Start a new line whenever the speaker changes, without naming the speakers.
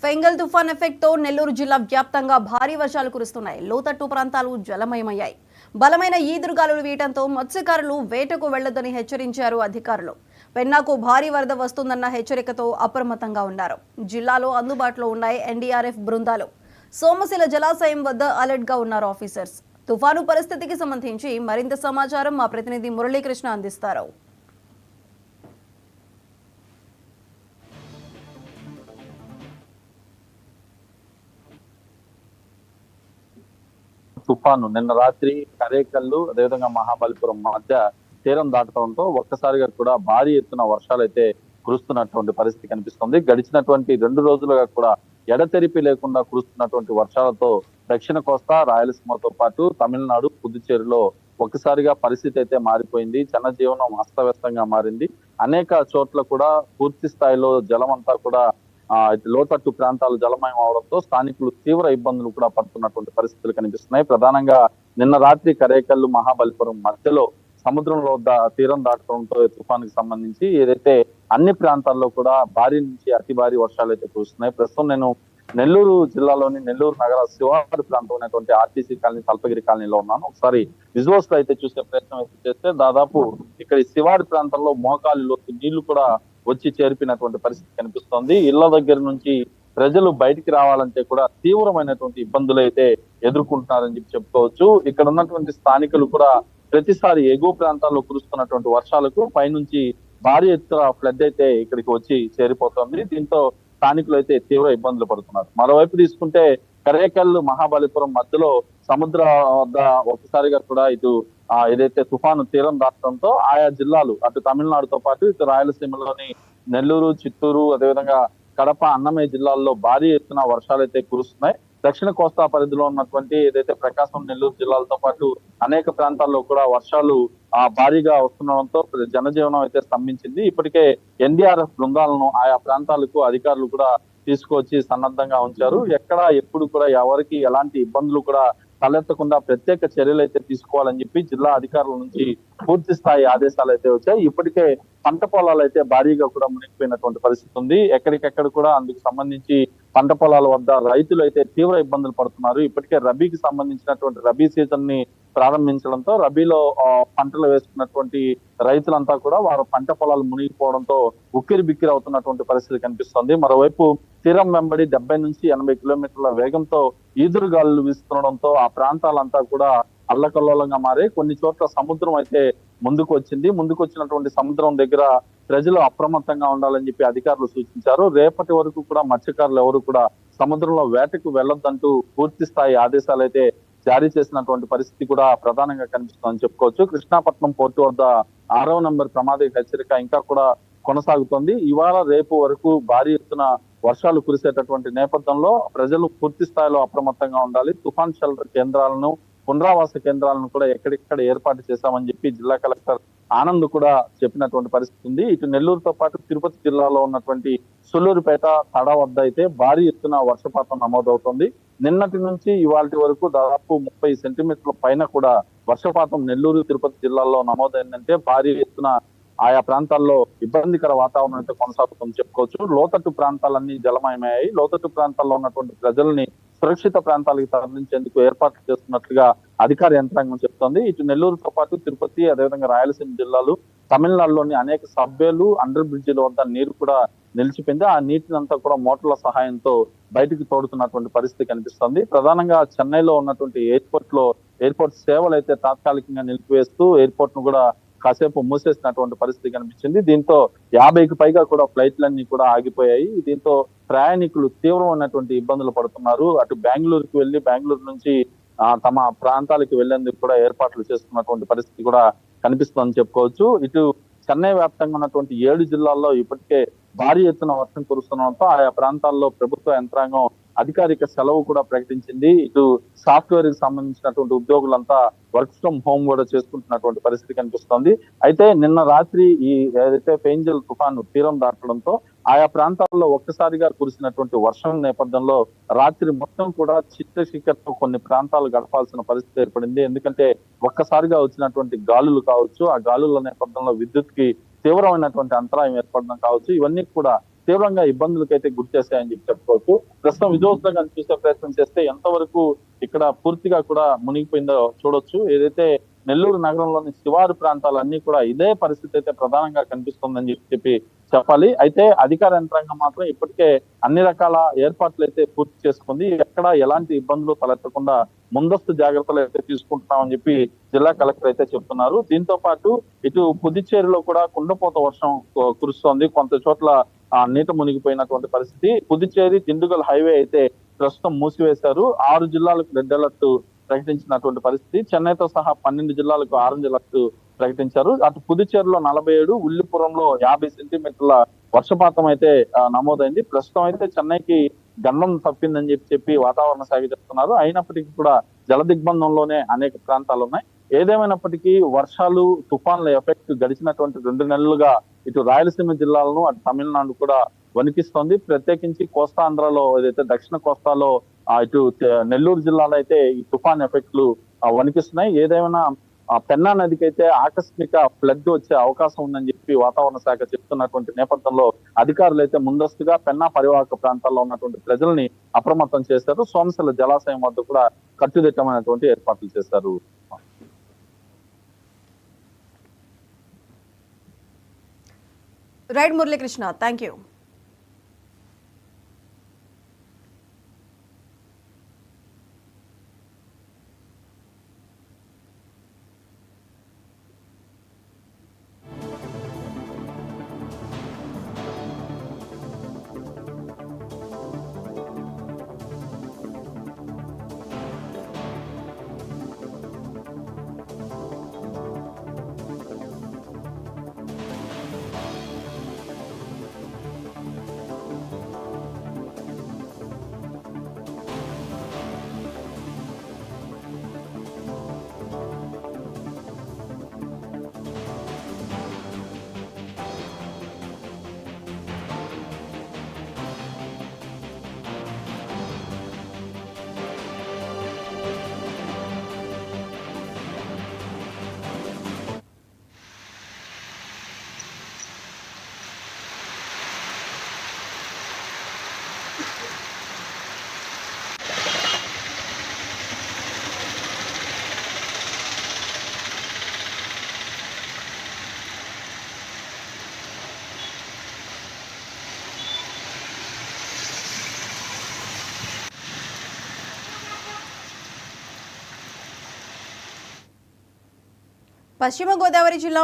Fengal తుఫాన్ effect తో నెల్లూరు జిల్లా వ్యాప్తంగా భారీ వర్షాలు కురుస్తున్నాయి. లోతట్టు ప్రాంతాలు జలమయమయ్యాయి. బలమైన ఈదురుగాలులు వీయడంతో మత్స్యకారులు వేటకు వెళ్లొద్దని హెచ్చరించారు అధికారులు. పెన్నాకు భారీ వరద వస్తుందన్న హెచ్చరికతో అప్రమత్తంగా ఉన్నారు. జిల్లాలో అందుబాటులో ఉన్నాయి ఎన్డీఆర్ఎఫ్ బృందాలు. సోమశిల జలాశయం వద్ద అలర్ట్ గా ఉన్నారు ఆఫీసర్స్. తుఫాను పరిస్థితికి సంబంధించి మరింత సమాచారం మా ప్రతినిధి మురళీకృష్ణ అందిస్తారు.
తుఫాను నిన్న రాత్రి కరేకల్లు అదేవిధంగా మహాబలిపురం మధ్య తీరం దాటడంతో ఒక్కసారిగా కూడా భారీ ఎత్తున వర్షాలు అయితే కురుస్తున్నటువంటి పరిస్థితి కనిపిస్తుంది. గడిచినటువంటి 2 రోజులుగా కూడా ఎడతెరిపి లేకుండా కురుస్తున్నటువంటి వర్షాలతో దక్షిణ కోస్తా రాయలసీమతో పాటు తమిళనాడు పుదుచ్చేరిలో ఒక్కసారిగా పరిస్థితి అయితే మారిపోయింది. జనజీవనం అస్తవ్యస్తంగా మారింది. అనేక చోట్ల కూడా పూర్తి స్థాయిలో జలం అంతా కూడా లోతట్టు ప్రాంతాలు జలమయం అవడంతో స్థానికులు తీవ్ర ఇబ్బందులు కూడా పడుతున్నటువంటి పరిస్థితులు కనిపిస్తున్నాయి. ప్రధానంగా నిన్న రాత్రి కరేకల్లు మహాబలిపురం మధ్యలో సముద్రంలో తీరం దాటడంతో తుఫానుకి సంబంధించి ఏదైతే అన్ని ప్రాంతాల్లో కూడా భారీ నుంచి అతి భారీ వర్షాలు అయితే కురుస్తున్నాయి. ప్రస్తుతం నేను నెల్లూరు జిల్లాలోని నెల్లూరు నగర శివారు ప్రాంతం ఉన్నటువంటి ఆర్టీసీ కాలనీ తల్పగిరి కాలనీలో ఉన్నాను. ఒకసారి విజువల్స్ లో అయితే చూసే ప్రయత్నం అయితే చేస్తే దాదాపు ఇక్కడ శివారు ప్రాంతంలో మోకాలిలో నీళ్లు కూడా వచ్చి చేరిపినటువంటి పరిస్థితి కనిపిస్తోంది. ఇళ్ల దగ్గర నుంచి ప్రజలు బయటికి రావాలంటే కూడా తీవ్రమైనటువంటి ఇబ్బందులు అయితే ఎదుర్కొంటున్నారని చెప్పుకోవచ్చు. ఇక్కడ ఉన్నటువంటి స్థానికులు కూడా ప్రతిసారి ఎగువ ప్రాంతాల్లో కురుస్తున్నటువంటి వర్షాలకు పైనుంచి భారీ ఎత్తున ఫ్లడ్ అయితే ఇక్కడికి వచ్చి చేరిపోతుంది. దీంతో స్థానికులు అయితే తీవ్ర ఇబ్బందులు పడుతున్నారు. మరోవైపు తీసుకుంటే కరేకల్ మహాబలిపురం మధ్యలో సముద్ర వద్ద ఒక్కసారిగా కూడా ఇటు ఏదైతే తుఫాను తీరం దాటడంతో ఆయా జిల్లాలు అటు తమిళనాడుతో పాటు ఇటు రాయలసీమలోని నెల్లూరు, చిత్తూరు, అదేవిధంగా కడప, అన్నమయ్య జిల్లాల్లో భారీ ఎత్తున వర్షాలు అయితే కురుస్తున్నాయి. దక్షిణ కోస్తా పరిధిలో ఉన్నటువంటి ఏదైతే ప్రకాశం, నెల్లూరు జిల్లాలతో పాటు అనేక ప్రాంతాల్లో కూడా వర్షాలు భారీగా వస్తుండడంతో జనజీవనం అయితే స్తంభించింది. ఇప్పటికే ఎన్డీఆర్ఎఫ్ బృందాలను ఆయా ప్రాంతాలకు అధికారులు కూడా తీసుకొచ్చి సన్నద్ధంగా ఉంచారు. ఎక్కడ ఎప్పుడు కూడా ఎవరికి ఎలాంటి ఇబ్బందులు కూడా తలెత్తకుండా ప్రత్యేక చర్యలు అయితే తీసుకోవాలని చెప్పి జిల్లా అధికారుల నుంచి పూర్తి స్థాయి ఆదేశాలు అయితే వచ్చాయి. ఇప్పటికే పంట పొలాలు అయితే భారీగా కూడా మునిగిపోయినటువంటి పరిస్థితి ఉంది. ఎక్కడికెక్కడ కూడా అందుకు సంబంధించి పంట పొలాల వద్ద రైతులు అయితే తీవ్ర ఇబ్బందులు పడుతున్నారు. ఇప్పటికే రబీకి సంబంధించినటువంటి రబీ సీజన్ ని ప్రారంభించడంతో రబీలో పంటలు వేసుకున్నటువంటి రైతులంతా కూడా వారు పంట పొలాలు మునిగిపోవడంతో ఉక్కిరి బిక్కిరి అవుతున్నటువంటి పరిస్థితి కనిపిస్తోంది. మరోవైపు తీరం వెంబడి 70 నుంచి 80 కిలోమీటర్ల వేగంతో ఈదురుగాలులు వీస్తుండడంతో ఆ ప్రాంతాలంతా కూడా అల్లకల్లోలంగా మారి కొన్ని చోట్ల సముద్రం అయితే ముందుకు వచ్చినటువంటి సముద్రం దగ్గర ప్రజలు అప్రమత్తంగా ఉండాలని చెప్పి అధికారులు సూచించారు. రేపటి వరకు కూడా మత్స్యకారులు ఎవరు కూడా సముద్రంలో వేటకు వెళ్లొద్దంటూ పూర్తి స్థాయి ఆదేశాలు అయితే జారీ చేసినటువంటి పరిస్థితి కూడా ప్రధానంగా కనిపిస్తుందని చెప్పుకోవచ్చు. కృష్ణాపట్నం పోర్టు వద్ద 6వ నంబర్ ప్రమాద హెచ్చరిక ఇంకా కూడా కొనసాగుతోంది. ఇవాళ రేపు వరకు భారీ ఎత్తున వర్షాలు కురిసేటటువంటి నేపథ్యంలో ప్రజలు పూర్తి స్థాయిలో అప్రమత్తంగా ఉండాలి. తుఫాన్ షెల్టర్ కేంద్రాలను, పునరావాస కేంద్రాలను కూడా ఎక్కడిక్కడ ఏర్పాటు చేశామని చెప్పి జిల్లా కలెక్టర్ ఆనంద్ కూడా చెప్పినటువంటి పరిస్థితి ఉంది. ఇటు నెల్లూరుతో పాటు తిరుపతి జిల్లాలో ఉన్నటువంటి సొల్లూరుపేట, తడ వద్ద అయితే భారీ ఎత్తున వర్షపాతం నమోదవుతోంది. నిన్నటి నుంచి ఇవాళ వరకు దాదాపు 30 సెంటీమీటర్ల పైన కూడా వర్షపాతం నెల్లూరు, తిరుపతి జిల్లాల్లో నమోదైందంటే భారీ ఎత్తున ఆయా ప్రాంతాల్లో ఇబ్బందికర వాతావరణం అయితే కొనసాగుతుందని చెప్పుకోవచ్చు. లోతట్టు ప్రాంతాలన్నీ జలమయమయ్యాయి. లోతట్టు ప్రాంతాల్లో ఉన్నటువంటి ప్రజల్ని సురక్షిత ప్రాంతాలకు తరలించేందుకు ఏర్పాట్లు చేస్తున్నట్లుగా అధికార యంత్రాంగం చెప్తోంది. ఇటు నెల్లూరుతో పాటు తిరుపతి, అదేవిధంగా రాయలసీమ జిల్లాలు, తమిళనాడులోని అనేక సబ్వేలు, అండర్ బ్రిడ్జిల వద్ద నీరు కూడా నిలిచిపోయింది. ఆ నీటిని అంతా కూడా మోటార్ల సహాయంతో బయటికి తోడుతున్నటువంటి పరిస్థితి కనిపిస్తుంది. ప్రధానంగా చెన్నైలో ఉన్నటువంటి ఎయిర్పోర్ట్ సేవలు అయితే తాత్కాలికంగా నిలిపివేస్తూ ఎయిర్పోర్ట్ ను కూడా కాసేపు మూసేసినటువంటి పరిస్థితి కనిపించింది. దీంతో 50కి పైగా కూడా ఫ్లైట్లన్నీ కూడా ఆగిపోయాయి. దీంతో ప్రయాణికులు తీవ్రమైనటువంటి ఇబ్బందులు పడుతున్నారు. అటు బెంగళూరుకి వెళ్లి బెంగళూరు నుంచి తమ ప్రాంతాలకు వెళ్లేందుకు కూడా ఏర్పాట్లు చేసుకున్నటువంటి పరిస్థితి కూడా కనిపిస్తుందని చెప్పుకోవచ్చు. ఇటు చెన్నై వ్యాప్తంగా ఉన్నటువంటి 7 జిల్లాల్లో ఇప్పటికే భారీ ఎత్తున వర్షం కురుస్తుండడంతో ఆయా ప్రాంతాల్లో ప్రభుత్వ యంత్రాంగం అధికారిక సెలవు కూడా ప్రకటించింది. ఇటు సాఫ్ట్వేర్ కి సంబంధించినటువంటి ఉద్యోగులంతా వర్క్ ఫ్రం హోమ్ కూడా చేసుకుంటున్నటువంటి పరిస్థితి కనిపిస్తోంది. అయితే నిన్న రాత్రి ఈ ఏదైతే ఫెంగల్ తుఫాను తీరం దాటడంతో ఆయా ప్రాంతాల్లో ఒక్కసారిగా కురిసినటువంటి వర్షం నేపథ్యంలో రాత్రి మొత్తం కూడా చిత్తశిఖర్తో కొన్ని ప్రాంతాలు గడపాల్సిన పరిస్థితి ఏర్పడింది. ఎందుకంటే ఒక్కసారిగా వచ్చినటువంటి గాలులు కావచ్చు, ఆ గాలుల నేపథ్యంలో విద్యుత్ కి తీవ్రమైనటువంటి అంతరాయం ఏర్పడడం కావచ్చు, ఇవన్నీ కూడా తీవ్రంగా ఇబ్బందులకైతే గురి చేస్తాయని చెప్పి చెప్పుకోవచ్చు. ప్రస్తుతం విజువల్స్ కానీ చూసే ప్రయత్నం చేస్తే ఎంతవరకు ఇక్కడ పూర్తిగా కూడా మునిగిపోయిందో చూడొచ్చు. ఏదైతే నెల్లూరు నగరంలోని శివారు ప్రాంతాలన్నీ కూడా ఇదే పరిస్థితి అయితే ప్రధానంగా కనిపిస్తుందని చెప్పి చెప్పాలి. అయితే అధికార యంత్రాంగం మాత్రం ఇప్పటికే అన్ని రకాల ఏర్పాట్లు అయితే పూర్తి చేసుకుంది. ఎక్కడ ఎలాంటి ఇబ్బందులు తలెత్తకుండా ముందస్తు జాగ్రత్తలు అయితే తీసుకుంటున్నామని చెప్పి జిల్లా కలెక్టర్ అయితే చెప్తున్నారు. దీంతో పాటు ఇటు పుదుచ్చేరిలో కూడా కుండపోత వర్షం కురుస్తోంది. కొంత చోట్ల నీట మునిగిపోయినటువంటి పరిస్థితి. పుదుచ్చేరి దిండుగల్ హైవే అయితే ప్రస్తుతం మూసివేశారు. 6 జిల్లాలకు రెడ్ అలర్ట్ ప్రకటించినటువంటి పరిస్థితి. చెన్నైతో సహా 12 జిల్లాలకు ఆరెంజ్ అలర్ట్ ప్రకటించారు. అటు పుదుచ్చేరిలో 47, ఉల్లిపురంలో 50 సెంటీమీటర్ల వర్షపాతం అయితే నమోదైంది. ప్రస్తుతం అయితే చెన్నైకి గండం తప్పిందని చెప్పి వాతావరణ శాఖ చెప్తున్నారు. అయినప్పటికీ కూడా జల దిగ్బంధంలోనే అనేక ప్రాంతాలు ఉన్నాయి. ఏదేమైనప్పటికీ వర్షాలు, తుఫాన్ల ఎఫెక్ట్ గడిచినటువంటి 2 నెలలుగా ఇటు రాయలసీమ జిల్లాలను, అటు తమిళనాడు కూడా వణికిస్తోంది. ప్రత్యేకించి కోస్తాంధ్రలో ఏదైతే దక్షిణ కోస్తాలో ఇటు నెల్లూరు జిల్లాలో అయితే ఈ తుఫాన్ ఎఫెక్ట్లు వణికిస్తున్నాయి. ఏదేమైనా పెన్నా నదికి అయితే ఆకస్మిక ఫ్లడ్ వచ్చే అవకాశం ఉందని చెప్పి వాతావరణ శాఖ చెప్తున్నటువంటి నేపథ్యంలో అధికారులు అయితే ముందస్తుగా పెన్నా పరివాహక ప్రాంతాల్లో ఉన్నటువంటి ప్రజల్ని అప్రమత్తం చేశారు. సోమశిల జలాశయం వద్ద కూడా కట్టుదిట్టమైనటువంటి ఏర్పాట్లు చేశారు.
Right Muralikrishna, thank you. పశ్చిమ గోదావరి జిల్లా